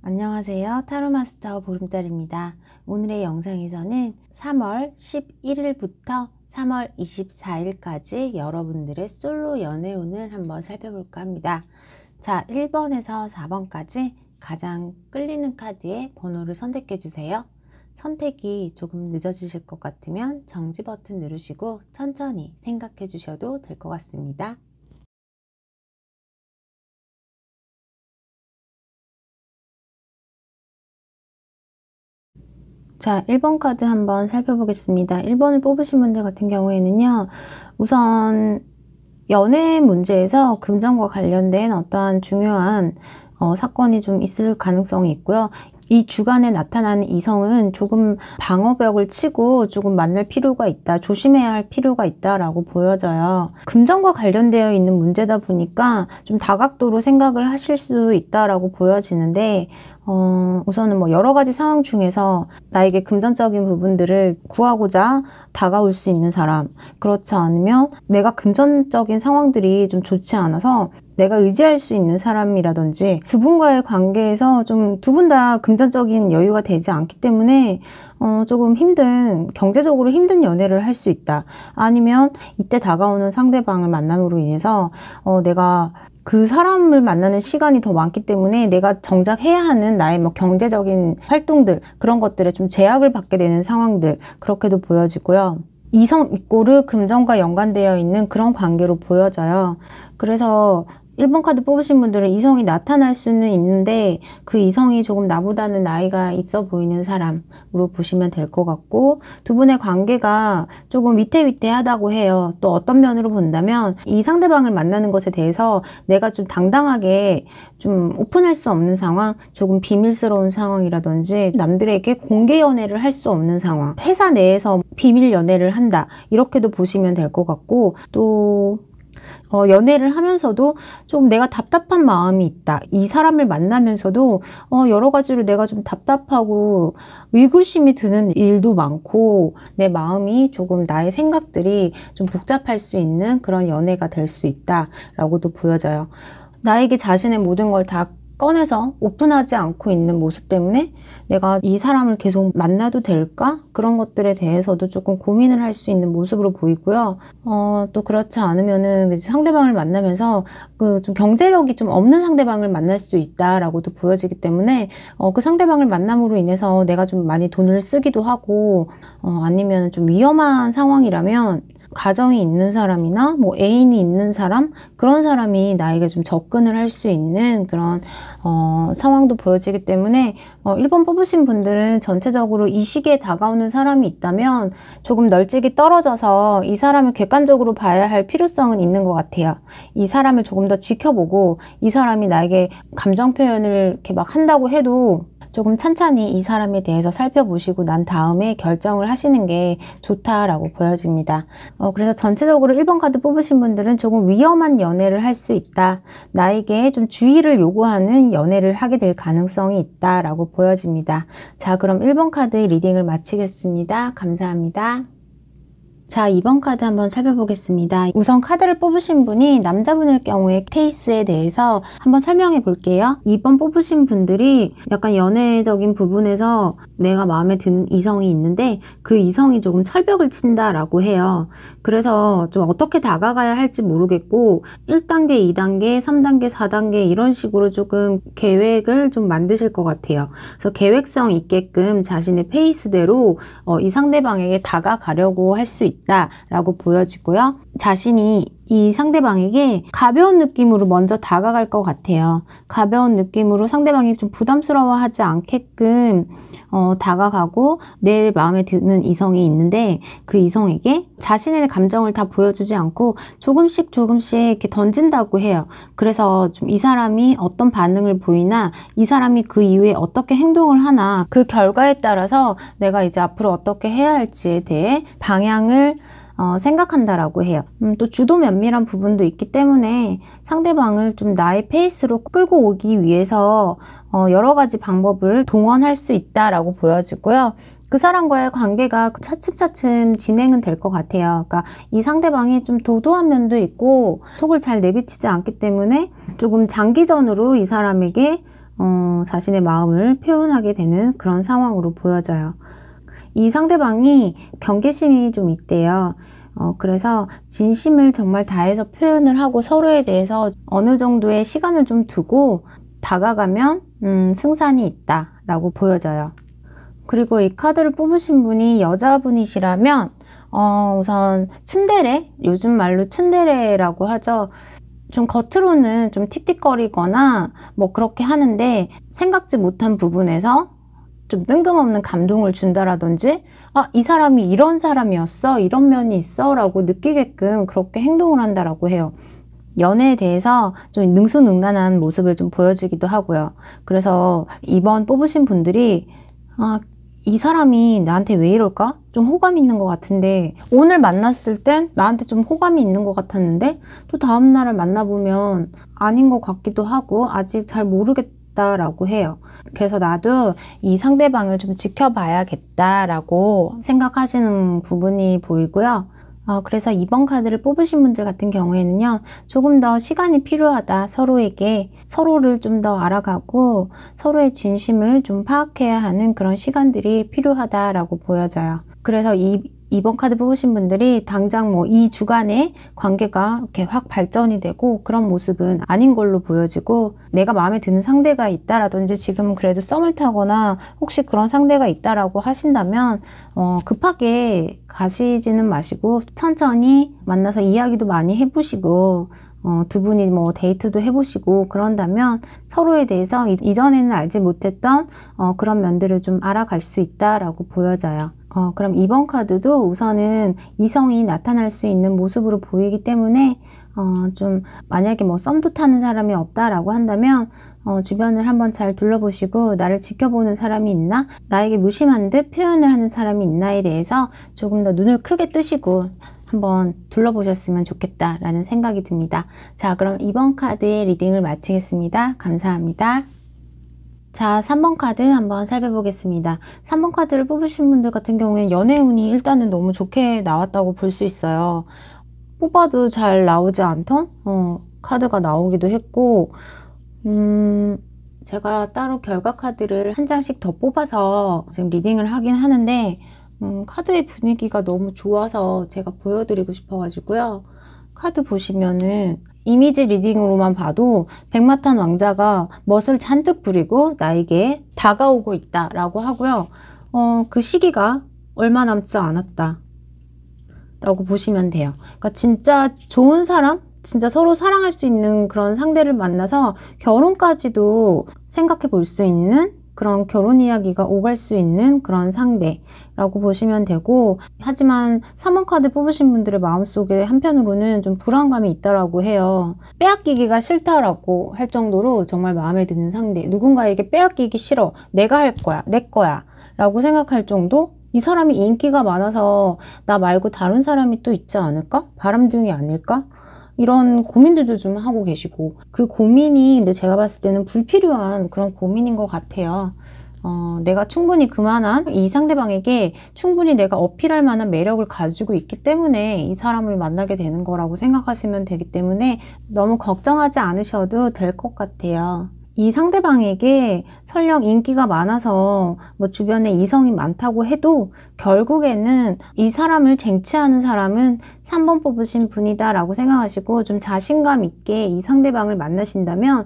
안녕하세요. 타로마스터 보름달입니다. 오늘의 영상에서는 3월 11일부터 3월 24일까지 여러분들의 솔로 연애운을 한번 살펴볼까 합니다. 자, 1번에서 4번까지 가장 끌리는 카드의 번호를 선택해 주세요. 선택이 조금 늦어지실 것 같으면 정지 버튼 누르시고 천천히 생각해 주셔도 될 것 같습니다. 자, 1번 카드 한번 살펴보겠습니다. 1번을 뽑으신 분들 같은 경우에는요, 우선 연애 문제에서 금전과 관련된 어떠한 중요한 사건이 좀 있을 가능성이 있고요. 이 주간에 나타나는 이성은 조금 방어벽을 치고 조금 만날 필요가 있다, 조심해야 할 필요가 있다라고 보여져요. 금전과 관련되어 있는 문제다 보니까 좀 다각도로 생각을 하실 수 있다라고 보여지는데, 우선은 뭐 여러 가지 상황 중에서 나에게 금전적인 부분들을 구하고자 다가올 수 있는 사람, 그렇지 않으면 내가 금전적인 상황들이 좀 좋지 않아서 내가 의지할 수 있는 사람이라든지, 두 분과의 관계에서 좀 두 분 다 금전적인 여유가 되지 않기 때문에 조금 힘든, 경제적으로 힘든 연애를 할 수 있다. 아니면 이때 다가오는 상대방을 만남으로 인해서 내가 그 사람을 만나는 시간이 더 많기 때문에 내가 정작 해야 하는 나의 뭐 경제적인 활동들, 그런 것들에 좀 제약을 받게 되는 상황들, 그렇게도 보여지고요. 이성 이꼬르 금전과 연관되어 있는 그런 관계로 보여져요. 그래서 1번 카드 뽑으신 분들은 이성이 나타날 수는 있는데, 그 이성이 조금 나보다는 나이가 있어 보이는 사람으로 보시면 될 것 같고, 두 분의 관계가 조금 위태위태하다고 해요. 또 어떤 면으로 본다면 이 상대방을 만나는 것에 대해서 내가 좀 당당하게 좀 오픈할 수 없는 상황, 조금 비밀스러운 상황이라든지 남들에게 공개 연애를 할 수 없는 상황, 회사 내에서 비밀 연애를 한다, 이렇게도 보시면 될 것 같고, 또 연애를 하면서도 좀 내가 답답한 마음이 있다. 이 사람을 만나면서도 여러 가지로 내가 좀 답답하고 의구심이 드는 일도 많고, 내 마음이 조금, 나의 생각들이 좀 복잡할 수 있는 그런 연애가 될 수 있다라고도 보여져요. 나에게 자신의 모든 걸 다 꺼내서 오픈하지 않고 있는 모습 때문에 내가 이 사람을 계속 만나도 될까? 그런 것들에 대해서도 조금 고민을 할 수 있는 모습으로 보이고요. 또 그렇지 않으면은 상대방을 만나면서 그 좀 경제력이 좀 없는 상대방을 만날 수 있다라고도 보여지기 때문에 그 상대방을 만남으로 인해서 내가 좀 많이 돈을 쓰기도 하고, 아니면 좀 위험한 상황이라면 가정이 있는 사람이나 뭐 애인이 있는 사람, 그런 사람이 나에게 좀 접근을 할 수 있는 그런 상황도 보여지기 때문에 1번 뽑으신 분들은 전체적으로 이 시기에 다가오는 사람이 있다면 조금 널찍이 떨어져서 이 사람을 객관적으로 봐야 할 필요성은 있는 것 같아요. 이 사람을 조금 더 지켜보고, 이 사람이 나에게 감정 표현을 이렇게 막 한다고 해도 조금 찬찬히 이 사람에 대해서 살펴보시고 난 다음에 결정을 하시는 게 좋다라고 보여집니다. 그래서 전체적으로 1번 카드 뽑으신 분들은 조금 위험한 연애를 할 수 있다. 나에게 좀 주의를 요구하는 연애를 하게 될 가능성이 있다라고 보여집니다. 자, 그럼 1번 카드 리딩을 마치겠습니다. 감사합니다. 자, 2번 카드 한번 살펴보겠습니다. 우선 카드를 뽑으신 분이 남자분일 경우에 케이스에 대해서 한번 설명해 볼게요. 2번 뽑으신 분들이 약간 연애적인 부분에서 내가 마음에 드는 이성이 있는데 그 이성이 조금 철벽을 친다라고 해요. 그래서 좀 어떻게 다가가야 할지 모르겠고 1단계, 2단계, 3단계, 4단계 이런 식으로 조금 계획을 좀 만드실 것 같아요. 그래서 계획성 있게끔 자신의 페이스대로 이 상대방에게 다가가려고 할 수 있다 라고 보여지고요. 자신이 이 상대방에게 가벼운 느낌으로 먼저 다가갈 것 같아요. 가벼운 느낌으로 상대방이 좀 부담스러워하지 않게끔 다가가고, 내 마음에 드는 이성이 있는데 그 이성에게 자신의 감정을 다 보여주지 않고 조금씩 이렇게 던진다고 해요. 그래서 좀 이 사람이 어떤 반응을 보이나, 이 사람이 그 이후에 어떻게 행동을 하나, 그 결과에 따라서 내가 이제 앞으로 어떻게 해야 할지에 대해 방향을 생각한다라고 해요. 또 주도 면밀한 부분도 있기 때문에 상대방을 좀 나의 페이스로 끌고 오기 위해서 여러 가지 방법을 동원할 수 있다라고 보여지고요. 그 사람과의 관계가 차츰차츰 진행은 될 것 같아요. 그러니까 이 상대방이 좀 도도한 면도 있고 속을 잘 내비치지 않기 때문에 조금 장기전으로 이 사람에게 자신의 마음을 표현하게 되는 그런 상황으로 보여져요. 이 상대방이 경계심이 좀 있대요. 그래서 진심을 정말 다해서 표현을 하고 서로에 대해서 어느 정도의 시간을 좀 두고 다가가면 승산이 있다라고 보여져요. 그리고 이 카드를 뽑으신 분이 여자분이시라면 우선 츤데레, 요즘 말로 츤데레라고 하죠. 좀 겉으로는 좀 틱틱거리거나 뭐 그렇게 하는데 생각지 못한 부분에서 좀 뜬금없는 감동을 준다라든지 이 사람이 이런 사람이었어, 이런 면이 있어 라고 느끼게끔 그렇게 행동을 한다라고 해요. 연애에 대해서 좀 능수능란한 모습을 좀 보여주기도 하고요. 그래서 이번 뽑으신 분들이 이 사람이 나한테 왜 이럴까? 좀 호감이 있는 것 같은데 오늘 만났을 땐 나한테 좀 호감이 있는 것 같았는데 또 다음날을 만나보면 아닌 것 같기도 하고 아직 잘 모르겠다라고 해요. 그래서 나도 이 상대방을 좀 지켜봐야겠다라고 생각하시는 부분이 보이고요. 그래서 이번 카드를 뽑으신 분들 같은 경우에는요, 조금 더 시간이 필요하다. 서로에게 서로를 좀 더 알아가고 서로의 진심을 좀 파악해야 하는 그런 시간들이 필요하다라고 보여져요. 그래서 이번 카드 뽑으신 분들이 당장 뭐 2주간의 관계가 이렇게 확 발전이 되고 그런 모습은 아닌 걸로 보여지고, 내가 마음에 드는 상대가 있다라든지 지금 그래도 썸을 타거나 혹시 그런 상대가 있다라고 하신다면 급하게 가시지는 마시고 천천히 만나서 이야기도 많이 해보시고 두 분이 뭐 데이트도 해보시고 그런다면 서로에 대해서 이전에는 알지 못했던 그런 면들을 좀 알아갈 수 있다라고 보여져요. 그럼 이번 카드도 우선은 이성이 나타날 수 있는 모습으로 보이기 때문에 좀 만약에 뭐 썸도 타는 사람이 없다라고 한다면 주변을 한번 잘 둘러보시고 나를 지켜보는 사람이 있나? 나에게 무심한 듯 표현을 하는 사람이 있나에 대해서 조금 더 눈을 크게 뜨시고 한번 둘러보셨으면 좋겠다라는 생각이 듭니다. 자, 그럼 이번 카드의 리딩을 마치겠습니다. 감사합니다. 자, 3번 카드 한번 살펴보겠습니다. 3번 카드를 뽑으신 분들 같은 경우에는 연애운이 일단은 너무 좋게 나왔다고 볼 수 있어요. 뽑아도 잘 나오지 않던 카드가 나오기도 했고, 제가 따로 결과 카드를 한 장씩 더 뽑아서 지금 리딩을 하긴 하는데 카드의 분위기가 너무 좋아서 제가 보여드리고 싶어가지고요. 카드 보시면은 이미지 리딩으로만 봐도 백마탄 왕자가 멋을 잔뜩 부리고 나에게 다가오고 있다라고 하고요. 그 시기가 얼마 남지 않았다 라고 보시면 돼요. 그러니까 진짜 좋은 사람? 진짜 서로 사랑할 수 있는 그런 상대를 만나서 결혼까지도 생각해 볼 수 있는 그런 결혼 이야기가 오갈 수 있는 그런 상대라고 보시면 되고, 하지만 3번 카드 뽑으신 분들의 마음속에 한편으로는 좀 불안감이 있다라고 해요. 빼앗기기가 싫다라고 할 정도로 정말 마음에 드는 상대, 누군가에게 빼앗기기 싫어, 내가 할 거야, 내 거야 라고 생각할 정도? 이 사람이 인기가 많아서 나 말고 다른 사람이 또 있지 않을까? 바람둥이 아닐까? 이런 고민들도 좀 하고 계시고, 그 고민이 근데 제가 봤을 때는 불필요한 그런 고민인 것 같아요. 내가 충분히 그만한 이 상대방에게 충분히 내가 어필할 만한 매력을 가지고 있기 때문에 이 사람을 만나게 되는 거라고 생각하시면 되기 때문에 너무 걱정하지 않으셔도 될 것 같아요. 이 상대방에게 설령 인기가 많아서 뭐 주변에 이성이 많다고 해도 결국에는 이 사람을 쟁취하는 사람은 3번 뽑으신 분이다 라고 생각하시고 좀 자신감 있게 이 상대방을 만나신다면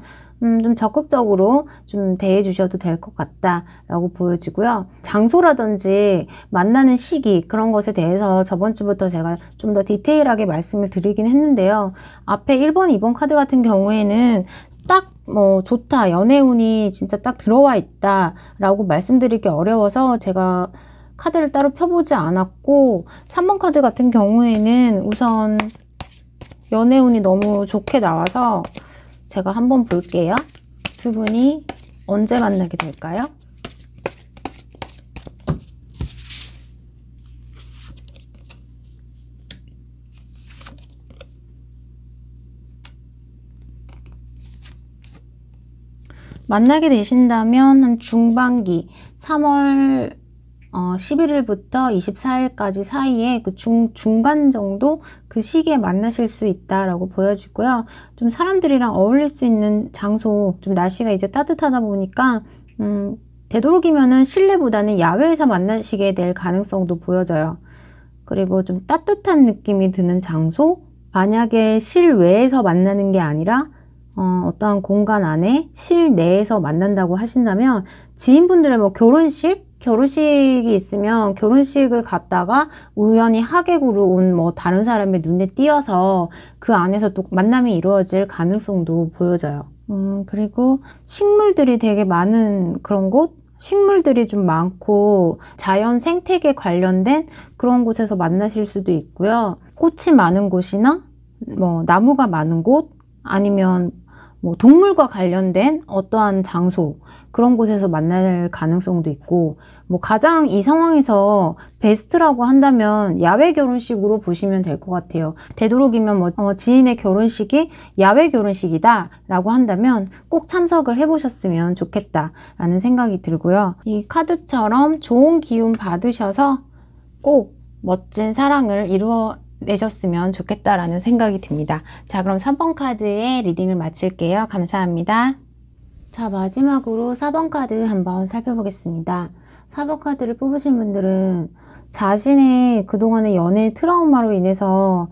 좀 적극적으로 좀 대해 주셔도 될 것 같다 라고 보여지고요. 장소라든지 만나는 시기, 그런 것에 대해서 저번 주부터 제가 좀 더 디테일하게 말씀을 드리긴 했는데요. 앞에 1번, 2번 카드 같은 경우에는 딱 뭐 좋다, 연애운이 진짜 딱 들어와 있다 라고 말씀드리기 어려워서 제가 카드를 따로 펴보지 않았고, 3번 카드 같은 경우에는 우선 연애운이 너무 좋게 나와서 제가 한번 볼게요. 두 분이 언제 만나게 될까요? 만나게 되신다면 한 중반기 3월 11일부터 24일까지 사이에 그 중간 정도 그 시기에 만나실 수 있다라고 보여지고요. 좀 사람들이랑 어울릴 수 있는 장소, 좀 날씨가 이제 따뜻하다 보니까 되도록이면은 실내보다는 야외에서 만나시게 될 가능성도 보여져요. 그리고 좀 따뜻한 느낌이 드는 장소, 만약에 실외에서 만나는 게 아니라 어떠한 공간 안에 실내에서 만난다고 하신다면 지인분들의 뭐 결혼식이 있으면 결혼식을 갔다가 우연히 하객으로 온 뭐 다른 사람의 눈에 띄어서 그 안에서 또 만남이 이루어질 가능성도 보여져요. 그리고 식물들이 되게 많은 그런 곳? 식물들이 좀 많고 자연 생태계 관련된 그런 곳에서 만나실 수도 있고요. 꽃이 많은 곳이나 뭐 나무가 많은 곳, 아니면 뭐 동물과 관련된 어떠한 장소, 그런 곳에서 만날 가능성도 있고, 뭐 가장 이 상황에서 베스트라고 한다면 야외 결혼식으로 보시면 될 것 같아요. 되도록이면 뭐 지인의 결혼식이 야외 결혼식이다 라고 한다면 꼭 참석을 해보셨으면 좋겠다 라는 생각이 들고요. 이 카드처럼 좋은 기운 받으셔서 꼭 멋진 사랑을 이루어내셨으면 좋겠다라는 생각이 듭니다. 자, 그럼 3번 카드의 리딩을 마칠게요. 감사합니다. 자, 마지막으로 4번 카드 한번 살펴보겠습니다. 4번 카드를 뽑으신 분들은 자신의 그동안의 연애 트라우마로 인해서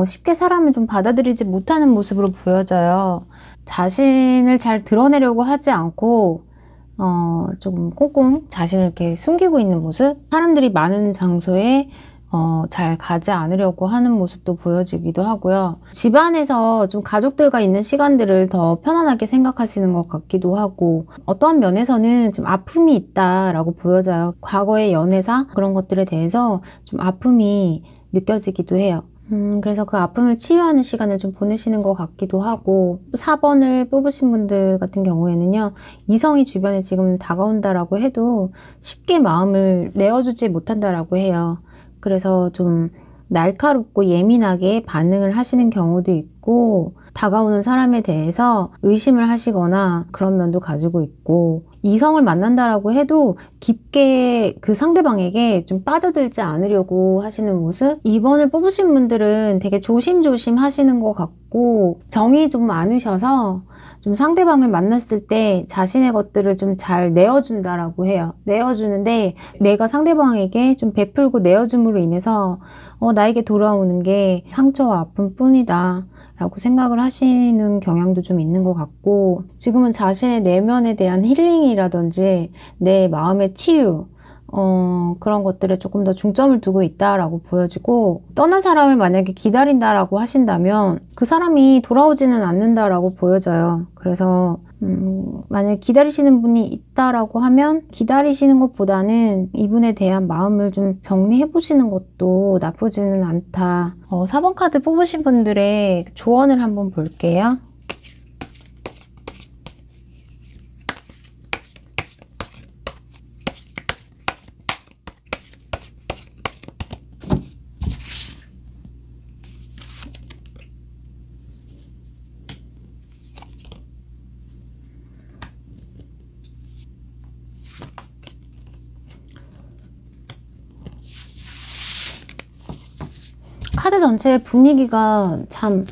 쉽게 사람을 좀 받아들이지 못하는 모습으로 보여져요. 자신을 잘 드러내려고 하지 않고 조금 꽁꽁 자신을 이렇게 숨기고 있는 모습, 사람들이 많은 장소에 잘 가지 않으려고 하는 모습도 보여지기도 하고요. 집안에서 좀 가족들과 있는 시간들을 더 편안하게 생각하시는 것 같기도 하고, 어떠한 면에서는 좀 아픔이 있다라고 보여져요. 과거의 연애사 그런 것들에 대해서 좀 아픔이 느껴지기도 해요. 그래서 그 아픔을 치유하는 시간을 좀 보내시는 것 같기도 하고, 4번을 뽑으신 분들 같은 경우에는요, 이성이 주변에 지금 다가온다라고 해도 쉽게 마음을 내어주지 못한다라고 해요. 그래서 좀 날카롭고 예민하게 반응을 하시는 경우도 있고, 다가오는 사람에 대해서 의심을 하시거나 그런 면도 가지고 있고, 이성을 만난다라고 해도 깊게 그 상대방에게 좀 빠져들지 않으려고 하시는 모습? 2번을 뽑으신 분들은 되게 조심조심 하시는 것 같고, 정이 좀 많으셔서 좀 상대방을 만났을 때 자신의 것들을 좀 잘 내어준다라고 해요. 내어주는데 내가 상대방에게 좀 베풀고 내어줌으로 인해서 나에게 돌아오는 게 상처와 아픔뿐이다 라고 생각을 하시는 경향도 좀 있는 것 같고, 지금은 자신의 내면에 대한 힐링이라든지 내 마음의 치유, 그런 것들에 조금 더 중점을 두고 있다라고 보여지고, 떠난 사람을 만약에 기다린다라고 하신다면 그 사람이 돌아오지는 않는다라고 보여져요. 그래서 만약에 기다리시는 분이 있다라고 하면 기다리시는 것보다는 이분에 대한 마음을 좀 정리해 보시는 것도 나쁘지는 않다. 4번 카드 뽑으신 분들의 조언을 한번 볼게요. 카드 전체의 분위기가 참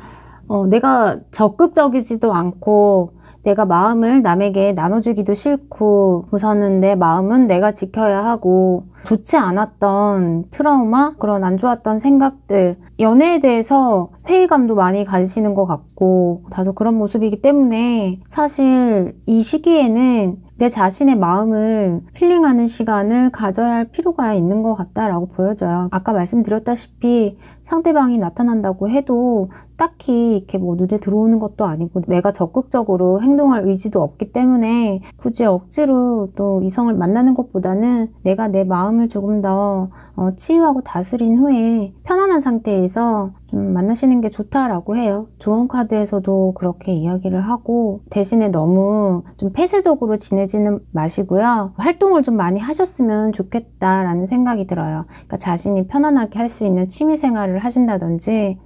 내가 적극적이지도 않고 내가 마음을 남에게 나눠주기도 싫고, 우선은 내 마음은 내가 지켜야 하고, 좋지 않았던 트라우마, 그런 안 좋았던 생각들, 연애에 대해서 회의감도 많이 가지시는 것 같고, 다소 그런 모습이기 때문에 사실 이 시기에는 내 자신의 마음을 힐링하는 시간을 가져야 할 필요가 있는 것 같다라고 보여져요. 아까 말씀드렸다시피 상대방이 나타난다고 해도 딱히 이렇게 뭐 눈에 들어오는 것도 아니고 내가 적극적으로 행동할 의지도 없기 때문에 굳이 억지로 또 이성을 만나는 것보다는 내가 내 마음을 조금 더 치유하고 다스린 후에 편안한 상태에서 좀 만나시는 게 좋다라고 해요. 조언 카드에서도 그렇게 이야기를 하고, 대신에 너무 좀 폐쇄적으로 지내지는 마시고요. 활동을 좀 많이 하셨으면 좋겠다라는 생각이 들어요. 그러니까 자신이 편안하게 할 수 있는 취미 생활을 하신다든지,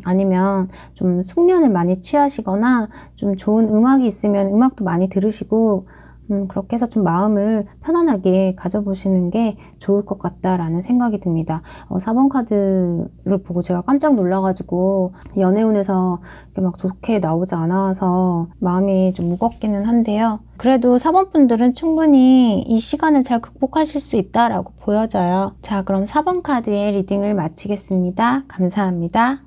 아니면 좀 숙면을 많이 취하시거나 좀 좋은 음악이 있으면 음악도 많이 들으시고, 그렇게 해서 좀 마음을 편안하게 가져보시는 게 좋을 것 같다라는 생각이 듭니다. 4번 카드를 보고 제가 깜짝 놀라가지고 연애운에서 이렇게 막 좋게 나오지 않아서 마음이 좀 무겁기는 한데요. 그래도 4번 분들은 충분히 이 시간을 잘 극복하실 수 있다라고 보여져요. 자, 그럼 4번 카드의 리딩을 마치겠습니다. 감사합니다.